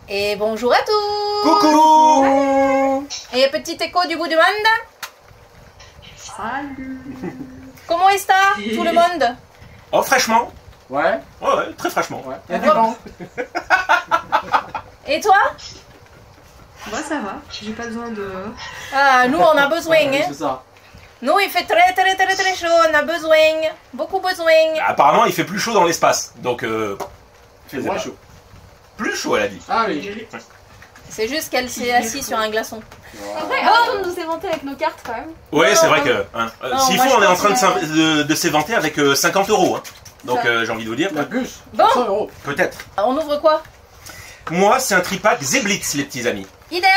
Et bonjour à tous. Coucou. Et petit écho du bout du monde. Salut. Comment est-ce tout le monde? Oh, fraîchement. Ouais. Ouais, très fraîchement. Ouais. Il y a du vent. Et toi? Moi ça va, j'ai pas besoin de... Ah, nous on a besoin, Oui, hein. c'est ça. Nous il fait très chaud, on a besoin, beaucoup besoin. Apparemment, il fait plus chaud dans l'espace. Donc, C'est moins chaud. Plus chaud, elle a dit. Ah oui. C'est juste qu'elle s'est assise sur un glaçon. Après, arrêtons de nous éventer avec nos cartes quand même. Ouais, Non, c'est vrai non. que. Hein, Non, s'il moi, faut, je on est en pense train que- de s'éventer avec 50 €. Hein. Donc, Ça. j'ai envie de vous dire. La puce. Bon. 100 €. Peut-être. On ouvre quoi? Moi, c'est un tripack Zeblitz, les petits amis. Idem.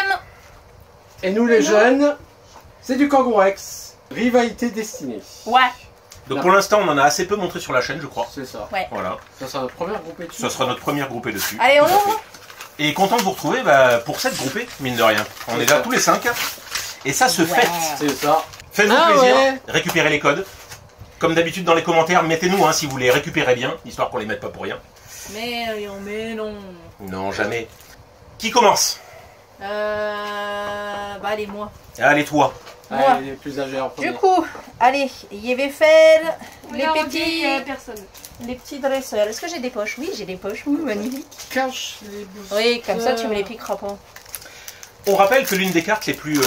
Et nous les jeunes, c'est du Kangourex. Rivalité destinée. Ouais. Donc, Non. pour l'instant, on en a assez peu montré sur la chaîne, je crois. C'est ça. Ouais. Voilà. Ça sera notre première groupée dessus. Ça sera notre première groupée dessus. Allez, on Tout à ouvre. fait. Et content de vous retrouver pour cette groupée, mine de rien. On C'est est là ça. tous les 5. Et ça se Ouais. fête. C'est ça. Faites-vous Ah plaisir, ouais. récupérez les codes. Comme d'habitude dans les commentaires, mettez-nous si vous les récupérez bien, histoire qu'on les mette pas pour rien. Mais non. Non, jamais. Qui commence? Bah allez, moi. Allez, toi. Moi. Allez, les plus âgés en premier. Du coup, allez, je vais faire les Regarde, petits, personne. les petits dresseurs. Est-ce que j'ai des poches? Oui, j'ai des poches. Oui, magnifique. Cache les bouches. Oui, comme ça tu me les piqueras pas. On rappelle que l'une des cartes les plus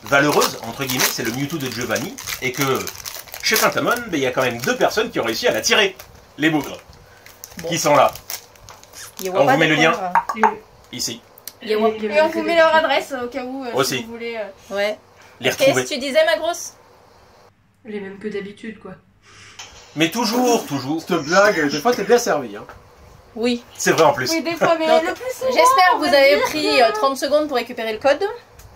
valeureuses, entre guillemets, c'est le Mewtwo de Giovanni, et que chez Pentamon, il y a quand même 2 personnes qui ont réussi à la tirer. Les bougres. Bon. Qui sont là, Il On pas vous met de le lien. quoi, ici. Et on vous met leur adresse au cas où Aussi. si vous voulez. Ouais. Les Qu'est-ce retrouver. que tu disais, ma grosse? Les mêmes que d'habitude quoi. Mais toujours. Cette blague, des fois t'es bien servi. Hein. Oui. C'est vrai en plus. Oui des fois mais Donc, le plus souvent. J'espère que on vous va avez dire pris que- 30 secondes pour récupérer le code.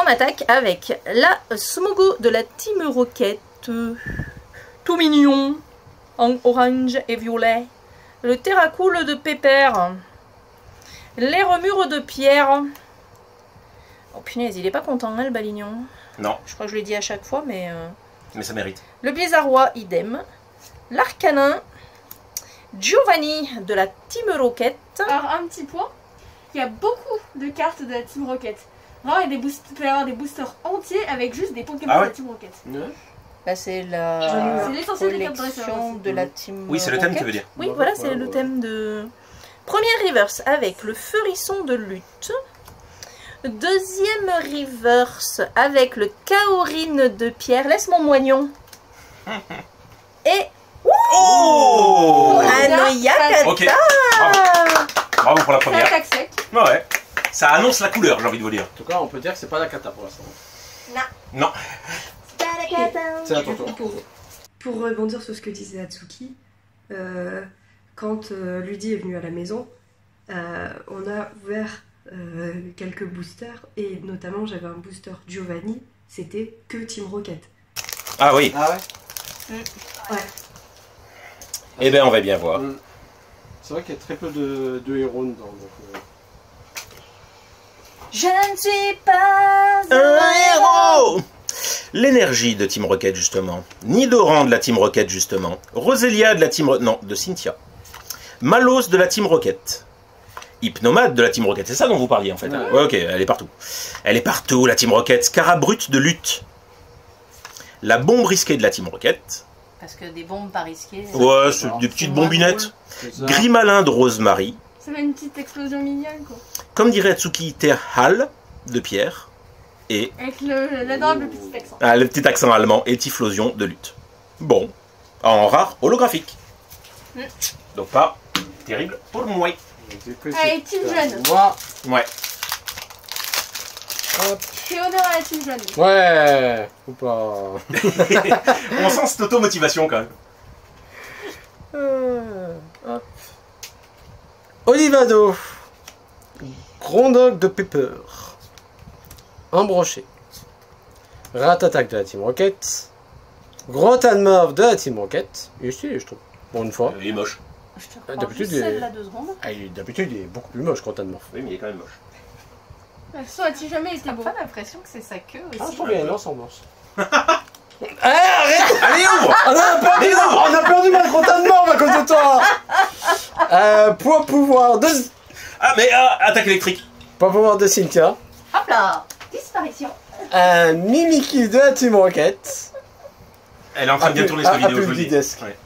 On attaque avec la Smogo de la Team Rocket. Tout mignon. En orange et violet. Le Terracool de Pépère. Les remures de pierre. Oh punaise, il est pas content, hein, le balignon. Non, Je crois que je l'ai dit à chaque fois, mais... mais ça mérite. Le Blizzardois, idem. L'Arcanin. Giovanni de la Team Rocket. Alors un petit point, il y a beaucoup de cartes de la Team Rocket. Vraiment il y a des il peut y avoir des boosters entiers avec juste des Pokémon Ah ouais. de la Team Rocket. Là, c'est la C'est l'essentiel des cartes dresseurs collection aussi. de la Team Oui, c'est le thème Rocket. qui veut dire. Oui, Ouais, voilà, ouais, c'est le ouais. thème de... Premier reverse avec le Feurisson de lutte. Deuxième reverse avec le Kaorine de pierre. Laisse mon moignon. Et Oh un Yakata. Ok, bravo. Bravo pour la Ça première. attaque sec. Ouais. Ça annonce la couleur, j'ai envie de vous dire. En tout cas, on peut dire que c'est pas la cata pour l'instant. Non. C'est à ton tour. Pour rebondir sur ce que disait Atsuki, quand Ludi est venu à la maison, on a ouvert quelques boosters et notamment j'avais un booster Giovanni, c'était que Team Rocket. Ah oui. Ah ouais. Ouais. Eh bien, on va bien voir. C'est vrai qu'il y a très peu de héros dedans. Donc, Je ne suis pas Un héros. L'énergie de Team Rocket, justement. Nidoran de la Team Rocket, justement. Roselia de la Team Rocket. Non, de Cynthia. Malos de la Team Rocket. Hypnomade de la Team Rocket. C'est ça dont vous parliez, en fait. Ouais. Ouais, ok, elle est partout. Elle est partout, la Team Rocket. Scarabrute de lutte. La bombe risquée de la Team Rocket. Parce que des bombes pas risquées. Ouais, c'est des petites bombinettes. c'est ça. Grimalin de Rosemary. Ça fait une petite explosion mignonne quoi. Comme dirait Atsuki, Terhal de pierre. Et Avec l'adorable petit accent. le petit accent allemand et Typhlosion de lutte. Bon, en rare holographique. Donc pas terrible pour moi. Allez, Team Jeune. Moi. Ouais. Hop. Fais honneur à la Team Jeune. Ouais. Faut pas. On sent cette automotivation quand même. Hop. Olivado. Grondog de Pepper. Embroché. Rat-Attaque de la Team Rocket. Grotanmorph de la Team Rocket. Il est stylé, je trouve. Pour une fois. Il est moche. Je te crois D'habitude, juste il est- celle-là 2 secondes. D'habitude, il est beaucoup plus moche, Grotanmorph. Oui, mais il est quand même moche. La façon a-t-il jamais été T'as beau? pas l'impression que c'est sa queue Ah, je aussi? trouve qu'il y a une ressemblance. Arrête. Allez, ouvre. On a perdu ma Grotanmorph à cause de toi. Poids pouvoir. Ah, mais attaque électrique. Pas pouvoir de Cynthia. Hop là, disparition. Un Mimikyu de la Team Rocket. Elle est en train de bien tourner cette vidéo, je vous le dis. Desk. Ouais.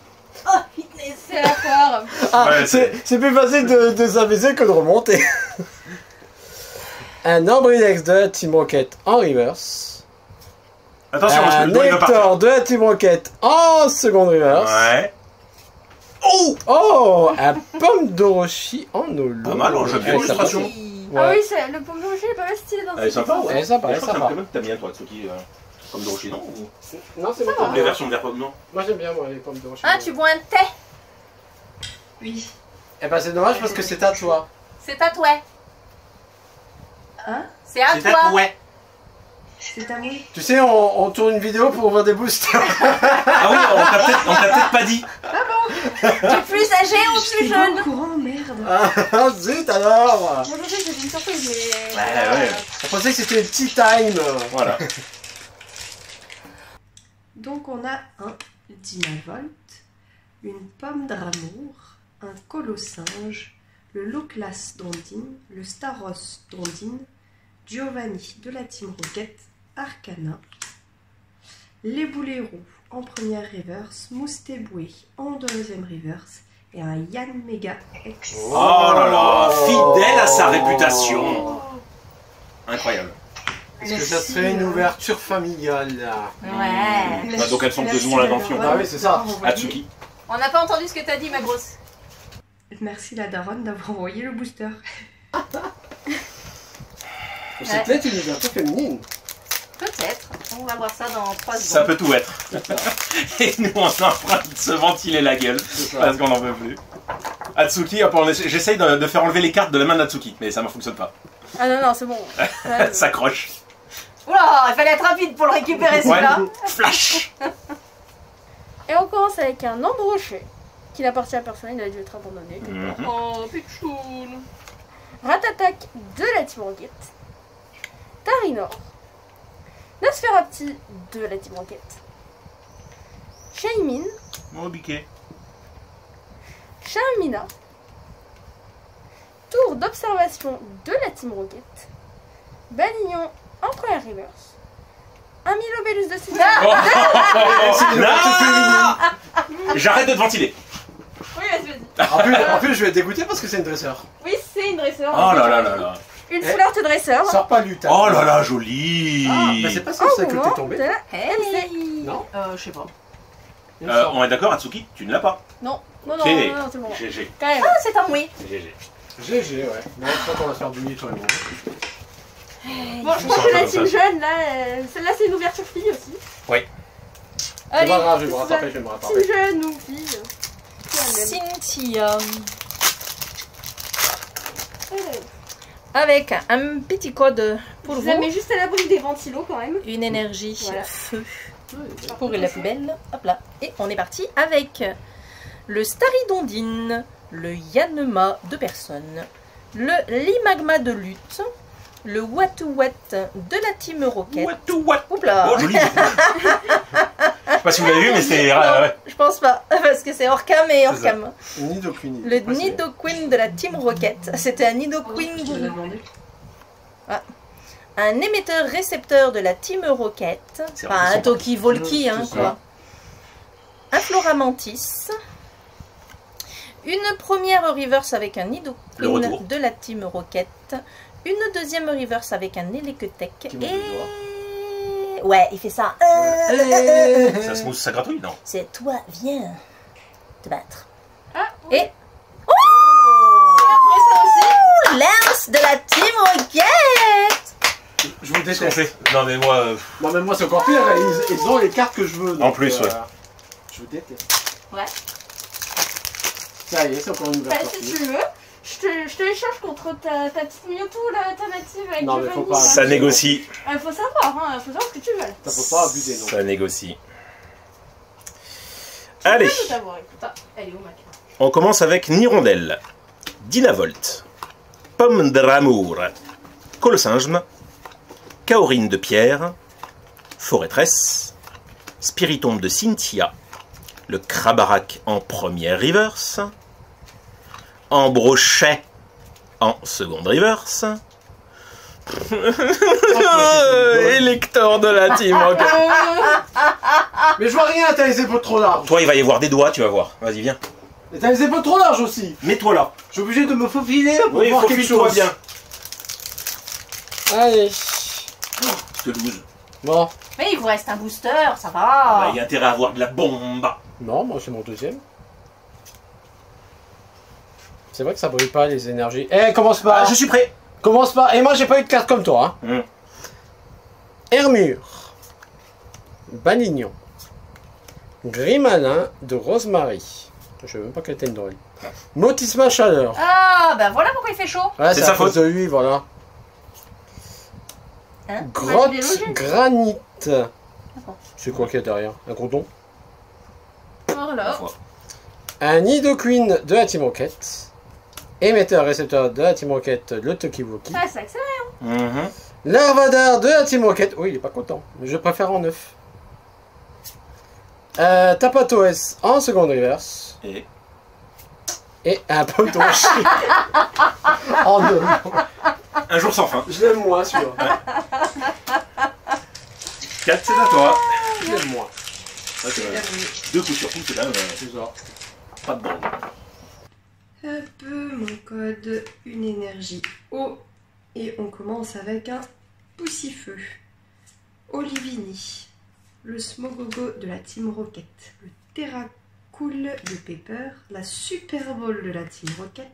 Oh, fitness. C'est la foire. Ah, Ouais, c'est plus facile de s'amuser que de remonter. Un Ambrilex de la Team Rocket en reverse. Attention, parce que Un le doigt il va partir. Nectar de la Team Rocket en seconde reverse. Ouais. Oh, Oh, un Pomme d'Orochi en holo. pas mal, hein, j'aime bien Ouais, l'illustration. ça Ah Ouais. oui, le pomme de rocher est pas mal stylé dans Elle est ce sympa, dessin. ouais. Elle est sympa, Je elle est crois que sympa. quand même que t'aimes bien, toi, Tsuki, comme de Rocher, non ou- Non, c'est bon. va. Comme les versions vert pomme, non? Moi j'aime bien moi, les pommes d'Orochi. Ah, tu bois un thé. Oui. Eh ben c'est dommage parce que c'est à toi. C'est à toi. Hein? C'est à C'est toi. à ouais. C'est à moi. Tu sais, on tourne une vidéo pour ouvrir des boosters. Ah oui, on t'a peut-être pas dit. Tu es plus âgé ou plus J'étais pas jeune? au courant, merde. Ah, zut alors. Moi je sais que c'est une surprise, mais. Ouais. On pensait que c'était le tea time. Voilà. Donc on a un Dynavolt, une pomme d'amour, un colossinge, le Loclas d'Ondine, le Staros d'Ondine, Giovanni de la Team Rocket, Arcana, les boulets roux en première reverse, Mousteboué en deuxième reverse et un Yann Mega X. Oh là là, fidèle à sa réputation. Incroyable. Est-ce que ça serait une ouverture familiale là? Ouais. Bah, donc elles sont plus ou moins l'invention. Ah oui, c'est ça. Atsuki. On n'a pas entendu ce que t'as dit, ma grosse. Merci la daronne d'avoir envoyé le booster. C'est peut-être une ouverture féminine. Peut-être. On va voir ça dans 3 Ça secondes. peut tout être. Et nous, on est en train de se ventiler la gueule parce qu'on n'en peut plus. Atsuki, hop, j'essaye de faire enlever les cartes de la main d'Atsuki, mais ça ne fonctionne pas. Ah non, non, c'est bon. Elle s'accroche. Oula, il fallait être rapide pour le récupérer celui-là. Flash. Et on commence avec un Ambroché qui n'appartient à personne, il a dû être abandonné. Mhm. Oh, pichoun. Ratatak de la Team Rocket, Tarinor, Nosferapti de la Team Rocket, Shaymin, Oh, biquet. Charmina, Tour d'observation de la Team Rocket, Balignon en première reverse, un Milobellus de Cynthia. Non. J'arrête de te ventiler. Oui, vas-y. En plus, je vais être dégoûté parce que c'est une dresseur. Oui, c'est une dresseur. Oh là là là là. Une flirte dresseur. Sors pas lutin. Oh là là, joli. Bah c'est pas ça Au que moment t'es tombé. de la Hey. Non. Je sais pas. Il me semble. On est d'accord, Atsuki, tu ne l'as pas. Non, non, Ok. non, non, c'est bon. GG. Quand même. Ah, c'est un oui. GG. GG, ouais. Bon, je crois qu'on va se faire du toi et moi. Bon, je pense que la team jeune, là, celle-là, c'est une ouverture fille aussi. C'est Allez, pas grave, je vais me rattraper, je vais me Team rattraper. jeune ou fille. c'est Cynthia. la même. Avec un petit code pour Je vous. la mets juste à l'abri des ventilos quand même. Une énergie Voilà. feu pour la plus belle. Hop là. Et on est parti avec le Staridondine, le Yanema de personne, le Limagma de lutte, le Watuwat de la Team Rocket. What? Oups là. Oh, joli. Je sais pas si vous l'avez vu, mais c'est. Non, Ouais. je pense pas, parce que c'est Orcam et Orcam. Nidoqueen. Le Nidoqueen de la Team Rocket. C'était un Nidoqueen Je te l'ai gourou. demandé. Un émetteur-récepteur de la Team Rocket. C'est Enfin, un vrai, Toki Volki, hein, c'est quoi. Un Floramantis. Une première reverse avec un Le Nidoqueen retour. de la Team Rocket. Une deuxième reverse avec un Eleketech. Qui monte le doigt. Et... Ouais, il fait ça. Ça se mousse, ça gratouille, non? C'est toi, viens te battre. Ah, Et... après ça aussi. Lance de la Team Rocket. Je vous Qu'est-ce qu'on déteste. fait? Non, mais moi. Non, mais moi, c'est encore pire. Ils ont les cartes que je veux. En plus, ouais. Je vous déteste. Ouais. Ça y est, c'est encore une Bah, ouverture. si tu veux, je te l'échange contre ta petite Mewtwo, là, ta native avec Non, mais Giovanni, faut pas. là. Ça négocie. Faut savoir, hein, faut savoir ce que tu veux. Ça faut pas abuser, non. Ça négocie. Je Allez, peux tout avoir, écoute. Ah, elle est où ma carte? on commence avec Nirondelle, Dynavolt, Pomme d'amour, Colossinge, Kaorine de pierre, Forêtresse, Spiritombe de Cynthia, le Krabarak en première reverse, Ambrochet en seconde reverse, Électeur de la Team Rocket. Mais je vois rien, t'as les épaules trop larges. Toi, il va y avoir des doigts, tu vas voir. Vas-y, viens. Mais t'as les épaules trop larges aussi. Mets-toi là. Je suis obligé de me faufiler pour Oui, voir quelque faufile-toi chose. bien. Allez. Je te loose. Bon. Mais il vous reste un booster, ça Ah, va. il y a intérêt à avoir de la bombe. Non, moi c'est mon deuxième. C'est vrai que ça brille pas les énergies. Eh, commence pas. Ah, je suis prêt. Commence pas. Et moi j'ai pas eu de carte comme toi. Hein. Hermure. Balignon. Grimalin de Rosemary. Je sais même pas quelle était une drôle. Motisma Chaleur. Ah, bah voilà pourquoi il fait chaud. Ouais, C'est c'est sa à cause faute. de lui, voilà. Hein? Grotte Ouais, c'est des granit. C'est quoi qu'il y a derrière? Un cordon? Voilà. Un Nidoqueen de la Team Rocket. Émetteur récepteur de la Team Rocket, le Tokiwoki. Ah, ça accélère. Larvadar de la Team Rocket. Oui, il est pas content. Mais je préfère en neuf. Tapatoes en seconde reverse. Et un Potoshi en neuf. Un jour sans fin. Je l'aime moi celui-là. 4, c'est à toi. Je l'aime moi. Ah, c'est vrai. Deux coups sur coup, c'est là. C'est ça. Pas de bande. Hop, mon code, une énergie eau. Et on commence avec un poussifeu. Olivini, le Smogogo de la Team Rocket, le Terracool de Pepper, la Super Bowl de la Team Rocket,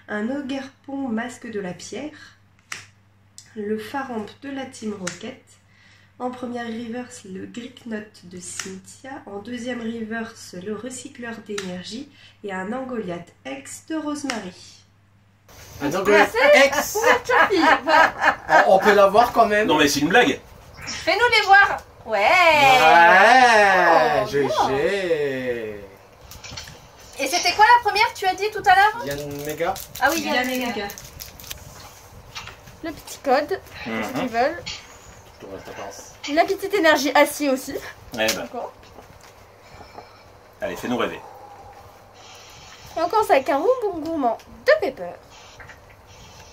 un Ogerpon masque de la pierre, le Faramp de la Team Rocket, en première reverse le Gricknot de Cynthia, en deuxième reverse le recycleur d'énergie et un Angoliath X de Rosemary. Un Angoliath X. Voilà. On peut l'avoir quand même. Non, mais c'est une blague. Fais-nous les voir. Ouais. Ouais, Oh, GG. Et c'était quoi la première tu as dit tout à l'heure? Yann Mega. Ah oui, Il y a les les gars. gars. Le petit code, s'ils veulent. Je te reste à place. La petite énergie assis aussi. Ouais, bah. D'accord. Allez, fais-nous rêver. Et on commence avec un bonbon gourmand de Pepper.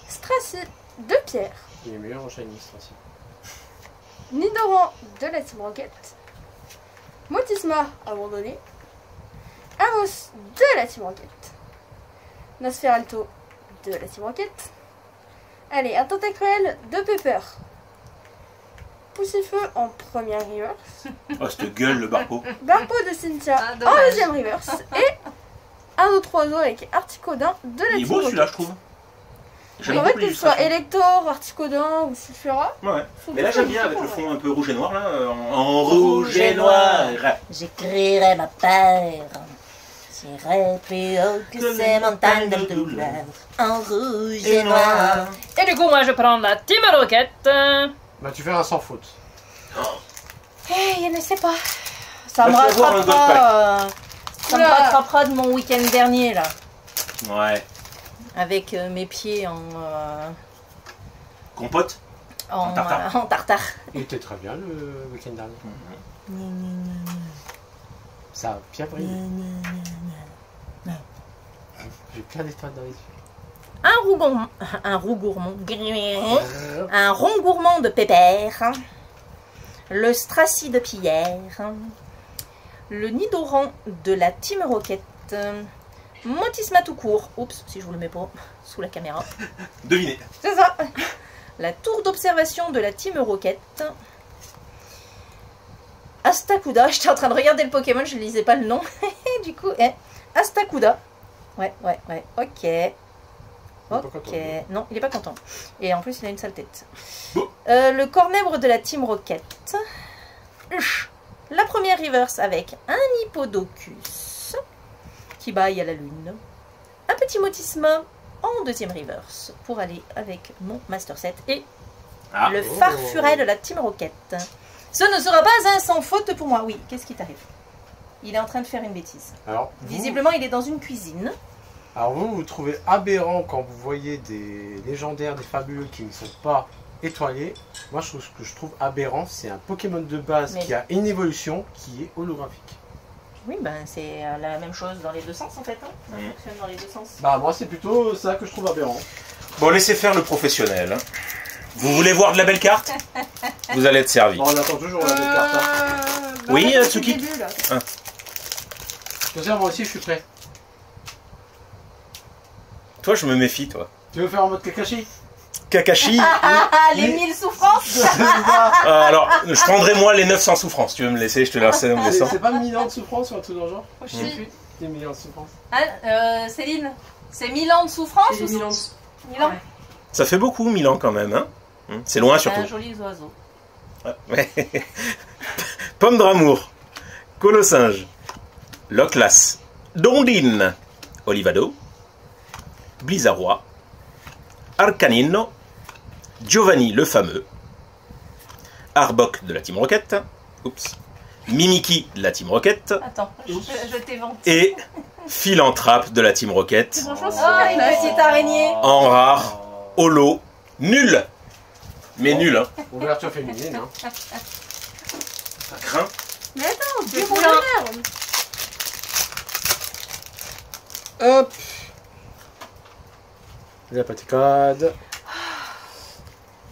Stracy de Pierre. Il est meilleur en shiny, Stracy. Nidoran de la Team Rocket. Motisma abandonné. Amos de la Team Rocket. Nosferalto de la Team Rocket. Allez, un Tentacruel de Pepper. Poussifeu en première reverse. Oh, cette gueule, le barco. Barpo de Cynthia Ah, en dommage. deuxième reverse. Et un autre oiseau avec Articodin de la Il est Team beau Rocket. celui-là, je trouve. J'aime En fait, beaucoup que ce soit l'illustration. Elector, Articodin ou Sulfura. Ouais. sont Mais là, tous j'aime bien très avec le bons. fond un peu rouge et noir, là. En rouge et noir. J'écrirai ma peur. J'irai plus haut que ces montagnes de douleur. En rouge et noir. Et du coup, moi, je prends la Team Rocket. Bah, tu fais un sans faute. Eh, je ne sais pas. Ça Va me te avoir un rattrapera. Ça me Oula. rattrapera de mon week-end dernier, là. Ouais. Avec mes pieds Compote. En tartare. en tartare. Il était très bien le week-end dernier. Ça a bien brillé. J'ai plein d'étoiles dans les yeux. Un roux gourmand. Un rond gourmand de Pépère. Le Stracy de Pierre. Le Nidoran de la Team Rocket. Motisma tout court. Oups, si je vous le mets pas sous la caméra. Devinez. C'est ça. La tour d'observation de la Team Rocket. Astakuda. J'étais en train de regarder le Pokémon, je ne lisais pas le nom. Du coup, Astakuda. Ouais. Ok. est pas Ok. content. Non, il est pas content. Et en plus, il a une sale tête. Bon. Le cornèbre de la Team Rocket. La première reverse avec un Hippodocus qui baille à la lune. Un petit Motisma en deuxième reverse pour aller avec mon Master Set. Et Ah. le Farfuret de la Team Rocket. Ce ne sera pas un sans faute pour moi. Oui, qu'est-ce qui t'arrive? Il est en train de faire une bêtise. Alors, Visiblement, il est dans une cuisine. Alors vous trouvez aberrant quand vous voyez des légendaires, des fabuleux qui ne sont pas étoilés. Moi, ce que je trouve aberrant, c'est un Pokémon de base Mais- qui a une évolution qui est holographique. Oui, ben c'est la même chose dans les deux sens en fait. Hein. Ça Mm. fonctionne dans les deux sens. Bah, moi, c'est plutôt ça que je trouve aberrant. Bon, laissez faire le professionnel. Hein. Vous voulez voir de la belle carte? Vous allez être servi. Bon, on attend toujours la belle carte. Hein. Oui, depuis le Tsuki. début, là. Je te sers, moi aussi, je suis prêt. Toi, je me méfie, toi. Tu veux faire en mode Kakashi? Kakashi. Les 1000 souffrances. Alors, je prendrai moi les 900 souffrances. Tu veux me laisser? Je te laisse me laissant. C'est pas 1000 ans de souffrance ou un truc dans le genre? Je Je sais sais plus. Des millions de souffrance. Hein, Céline, c'est 1000 ans de souffrance C'est ou les 1000 ans. 1000 ans? Ouais. Ça fait beaucoup, Milan, quand même. Hein. C'est loin, C'est un surtout. joli oiseau. Ouais. Pomme d'amour. Colossinge. Loclas. Dondine. Olivado. Blizzarrois. Arcanino. Giovanni le fameux. Arbok de la Team Rocket. Oups. Mimiki de la Team Rocket. Attends, je t'évente. Et Philanthrape de la Team Rocket. Franchement, c'est Oh, une petite araignée. En rare. Holo. Nul. Mais nul, hein. Ouverture féminine, hein. Ça craint. Mais attends, Du c'est pour poulain. la merde. Hop. Le petit code.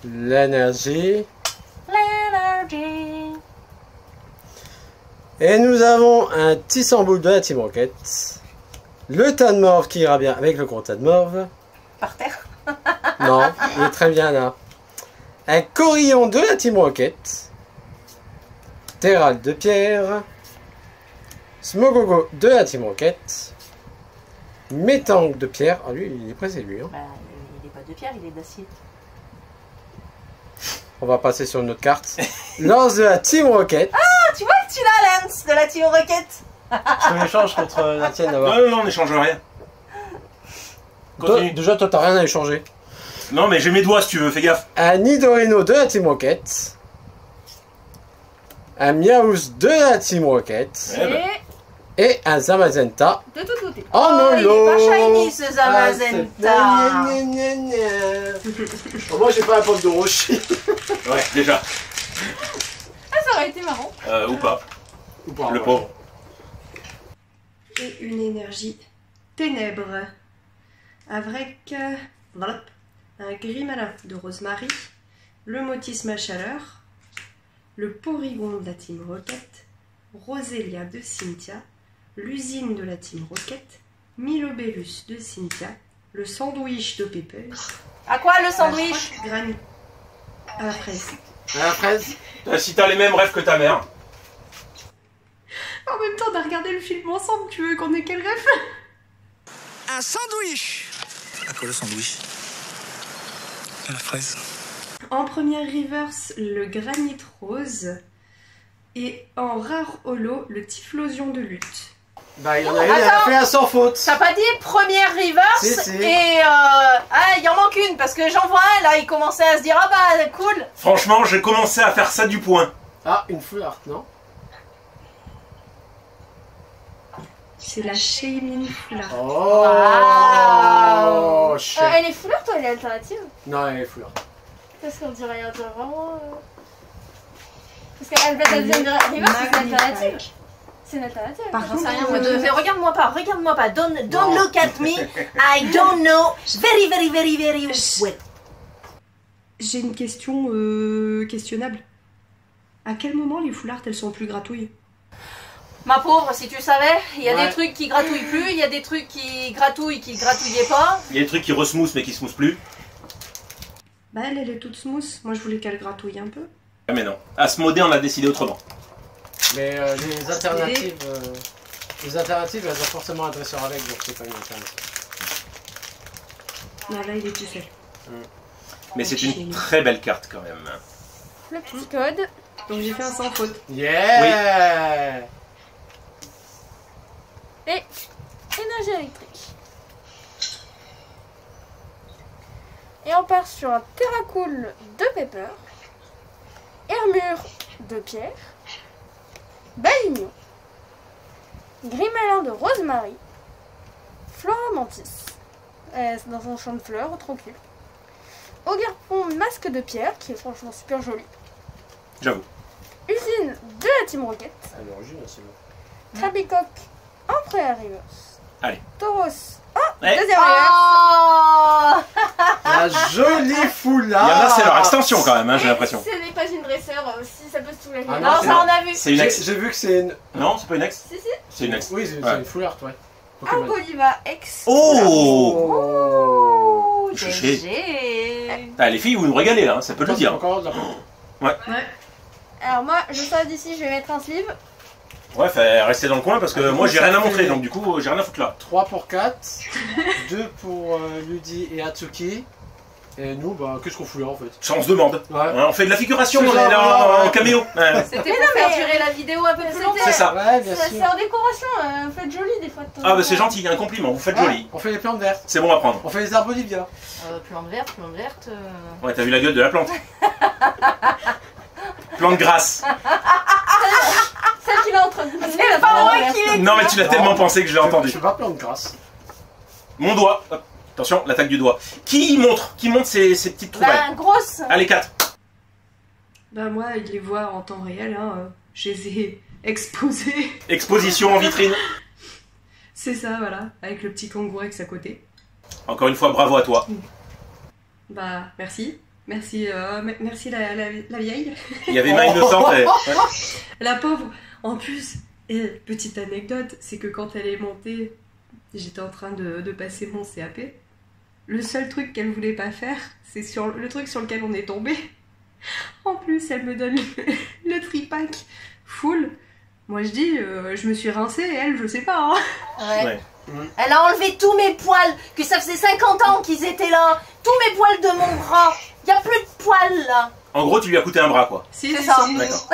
L'énergie. L'Energy. Et nous avons un Tissamboul de la Team Rocket. Le tas de morve qui ira bien avec le gros tas de morve. Par terre. Non, il est très bien là. Un Corillon de la Team Rocket. Terral de pierre. Smogogo de la Team Rocket. Métang de pierre. Ah lui, il est pressé lui. Hein. Bah, il est pas de pierre, il est d'acier. On va passer sur une autre carte. Lance de la Team Rocket. Ah, tu vois que tu l'as, Lance, de la Team Rocket. Je te l'échange contre la tienne là-bas. Non, on n'échange rien. Continue. Déjà, toi, t'as rien à échanger. Non, mais j'ai mes doigts si tu veux, fais gaffe. Un Nidorino de la Team Rocket. Un Miaus de la Team Rocket. Eh ben. Et Et un Zamazenta de tout côté. en Oh, il holo. est pas shiny, ce Zamazenta. Ah, c'est- gna, gna, gna, gna. Moi, j'ai pas la pomme de rocher. Ouais, déjà. Ah, ça aurait été marrant. Ou pas. Ou pas, Le ouais. pauvre. Et une énergie ténèbres. Avec voilà, un Grimalin de Rosemary, le Motisme à chaleur, le Porygon de la Team Rocket, Roselia de Cynthia, l'usine de la Team Rocket, Milobellus de Cynthia, le sandwich de Pepper, À quoi le sandwich? Granny à la fraise. À la fraise. Si t'as les mêmes rêves que ta mère. En même temps, on a regardé le film ensemble, tu veux qu'on ait quel rêve? Un sandwich. À quoi le sandwich? À la fraise. En première reverse, le Granit Rose. Et en rare holo, le Typhlosion de lutte. Bah, il y en a une, elle a fait un sans faute. T'as pas dit première reverse Si, si. et ah, il en manque une parce que j'en vois un là, il commençait à se dire ah bah cool. Franchement, j'ai commencé à faire ça du point. Ah, une flirt, non? C'est la Shailene Fleur. Oh, Waouh. shit. Elle est flirt ou elle est alternative? Non, elle est flirt. Parce qu'on dirait vraiment. Parce qu'elle va te dire reverse, c'est une alternative. C'est une alternative. Par J'en sais contre, rien, moi, regarde-moi pas, don't look at me, I don't know, very well. j'ai une question questionnable. À quel moment les foulards elles sont plus gratouilles? Ma pauvre, si tu savais, il y a Ouais. des trucs qui gratouillent plus, il y a des trucs qui gratouillent qui gratouillaient pas. Il y a des trucs qui resmoussent mais qui se moussent plus. Bah elle est toute smooth. Moi je voulais qu'elle gratouille un peu. Ah, mais non. Asmodée, on a décidé autrement. Mais les alternatives, elles ont forcément un dresseur avec, donc c'est pas une alternative. Non là il est tout seul. Mais c'est une très belle carte quand même. Le petit code. Donc j'ai fait un sans faute. Yeah! Et énergie électrique. Et on part sur un Terracool de Pepper. Hermure de Pierre. Balignon. Grimalin de Rosemary. Floramantis. C'est dans un champ de fleurs, tranquille. Ogarpon masque de pierre, qui est franchement super joli. J'avoue. Usine de la Team Rocket. À l'origine, c'est bon. Krabicoque en première reverse. Allez. Tauros en Ouais. deuxième reverse. Oh La jolie foulard. Il y en a, c'est leur extension quand même, hein, j'ai l'impression. Ce n'est pas une dresseur, si ça peut se soulager. Ah Non, c'est ça bon. on a vu. C'est une ex. J'ai vu que c'est une... Non, c'est pas une ex. Si, si. C'est une ex. Oui, c'est Ouais. une foulard, ouais. Pokémon. Arboliva X. Oh Oh, GG. GG. Ah, les filles, vous nous régalez là, hein, ça peut le dire. Encore de la... Alors moi, je sors d'ici, je vais mettre un sleeve. Ouais, restez dans le coin parce que moi j'ai rien à montrer, donc du coup j'ai rien à foutre là. 3 pour 4, 2 pour Ludi et Atsuki. Et nous, bah, qu'est-ce qu'on fout là en fait? Ça on se demande. Ouais. Hein, on fait de la figuration, C'est on ça, est là voilà, en ouais. caméo. Ouais. C'était Mais pour non, faire mais- durer la vidéo un peu plus C'était- longtemps. C'est ça. Ouais, bien C'est sûr. en décoration, vous faites joli des fois de temps Ah en bah c'est temps. gentil, un compliment, vous faites Ouais, joli. on fait les plantes vertes. C'est bon à prendre. On fait les arbres Olivia. Plante verte, plante verte. Ouais, t'as vu la gueule de la plante. Plante grasse. Celle qui est en train de passer. C'est pas vrai qu'il est. Non mais tu l'as tellement pensé que je l'ai entendu. Je fais pas plante grasse. Mon doigt. Hop. Attention, l'attaque du doigt. Qui montre ces petites trouvailles? Ben, grosse. Allez, 4. Bah moi, il les voit en temps réel, hein. Je les ai exposés. Exposition en vitrine. C'est ça, voilà, avec le petit kangourex à côté. Encore une fois, bravo à toi. Bah merci. Merci, merci la vieille. Il y avait main innocente. Et... ouais. La pauvre. En plus, et petite anecdote, c'est que quand elle est montée, j'étais en train de passer mon CAP. Le seul truc qu'elle voulait pas faire, c'est sur le truc sur lequel on est tombé. En plus, elle me donne le tripack full. Moi je dis, je me suis rincée et elle, je sais pas. Hein. Ouais. Ouais. Elle a enlevé tous mes poils, que ça faisait 50 ans qu'ils étaient là. Tous mes poils de mon bras. Y a plus de poils là. En gros, tu lui as coûté un bras quoi. Si, C'est si, ça. si. D'accord.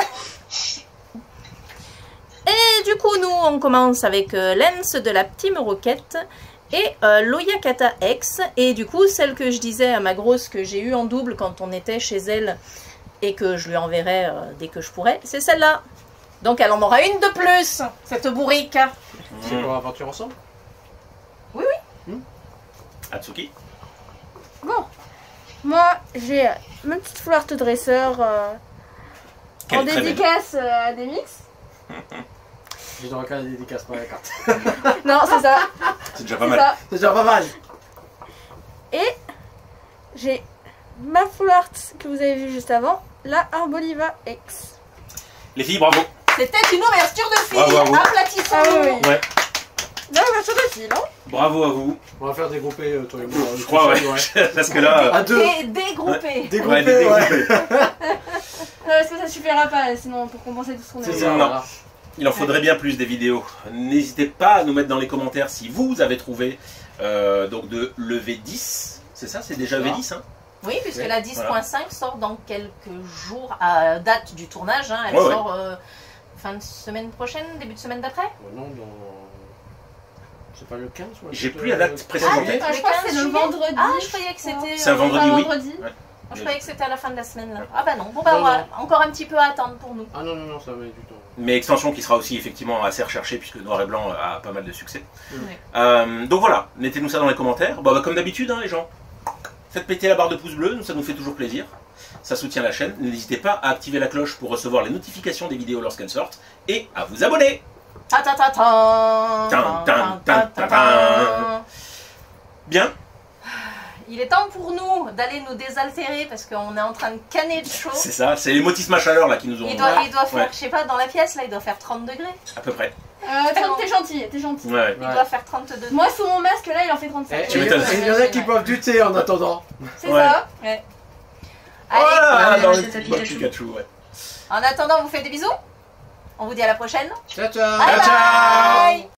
Et du coup, nous, on commence avec Lens de la Team Rocket et l'Oyakata X. Et du coup, celle que je disais à ma grosse que j'ai eue en double quand on était chez elle et que je lui enverrai dès que je pourrai, c'est celle-là. Donc, elle en aura une de plus, cette bourrique. C'est pour aventure ensemble? Atsuki. Bon, moi j'ai ma petite foulard dresseur Quelle en très belle. dédicace à Demix. J'ai dans le cas des dédicaces par la carte. Non, c'est ça. C'est déjà pas C'est mal. ça. C'est déjà pas mal. Et j'ai ma foulard que vous avez vue juste avant, la Arboliva X. Les filles, bravo. C'était une ouverture de fille. Bravo à vous. Aplatissons. Ah oui, oui. Ouais. Là, on va sur le fil, hein. Bravo à vous. On va faire dégrouper toi et moi. Je crois, ouais. Parce que là. À deux. Dégroupé. Dégroupé, Ouais, ouais. dégroupé. Non, parce que ça suffira pas, sinon pour compenser tout ce qu'on a C'est vu. ça, Non. voilà. Il en faudrait bien plus des vidéos. N'hésitez pas à nous mettre dans les commentaires si vous avez trouvé donc de l'EV10. C'est ça, c'est déjà Ça. EV10 hein. Oui, puisque Ouais, la 10.5 sort dans quelques jours à date du tournage. Hein. Elle Ouais, ouais. sort fin de semaine prochaine, début de semaine d'après. Non, dans... C'est pas le 15 ou J'ai plus la date précise en tête. Je crois que c'est le vendredi. Ah, je croyais que c'était. C'est un vendredi, oui. vendredi. Ouais. Je croyais que c'était à la fin de la semaine là. Ah bah non. Bon bah Non, on va non. encore un petit peu à attendre pour nous. Ah non, non, non, ça va du tout. Mais extension qui sera aussi effectivement assez recherchée puisque Noir et Blanc a pas mal de succès. Ouais. Donc voilà, mettez-nous ça dans les commentaires. Bah, comme d'habitude hein, les gens, faites péter la barre de pouce bleu, ça nous fait toujours plaisir. Ça soutient la chaîne. N'hésitez pas à activer la cloche pour recevoir les notifications des vidéos lorsqu'elles sortent et à vous abonner. Ta ta ta ta. Tan, tan, tan, tan, tan. Bien. Il est temps pour nous d'aller nous désaltérer parce qu'on est en train de canner de chaud. C'est ça, c'est les motifs chaleur là qui nous ont... Il doit faire, Ouais. je sais pas, dans la pièce là, il doit faire 30 degrés. À peu près. T'es gentil, t'es gentil. Ouais. Il Ouais. doit faire 32 degrés. Moi, sous mon masque, là, il en fait Et 35. Tu m'étonnes. il y en a qui boivent du thé en attendant. C'est Ouais. ça. Ouais. Voilà, Allez, dans allez, le c'est petit Pikachu. Pikachu, ouais. en attendant, on vous fait des bisous. On vous dit à la prochaine. Ciao, ciao. Bye Ciao, ciao. bye.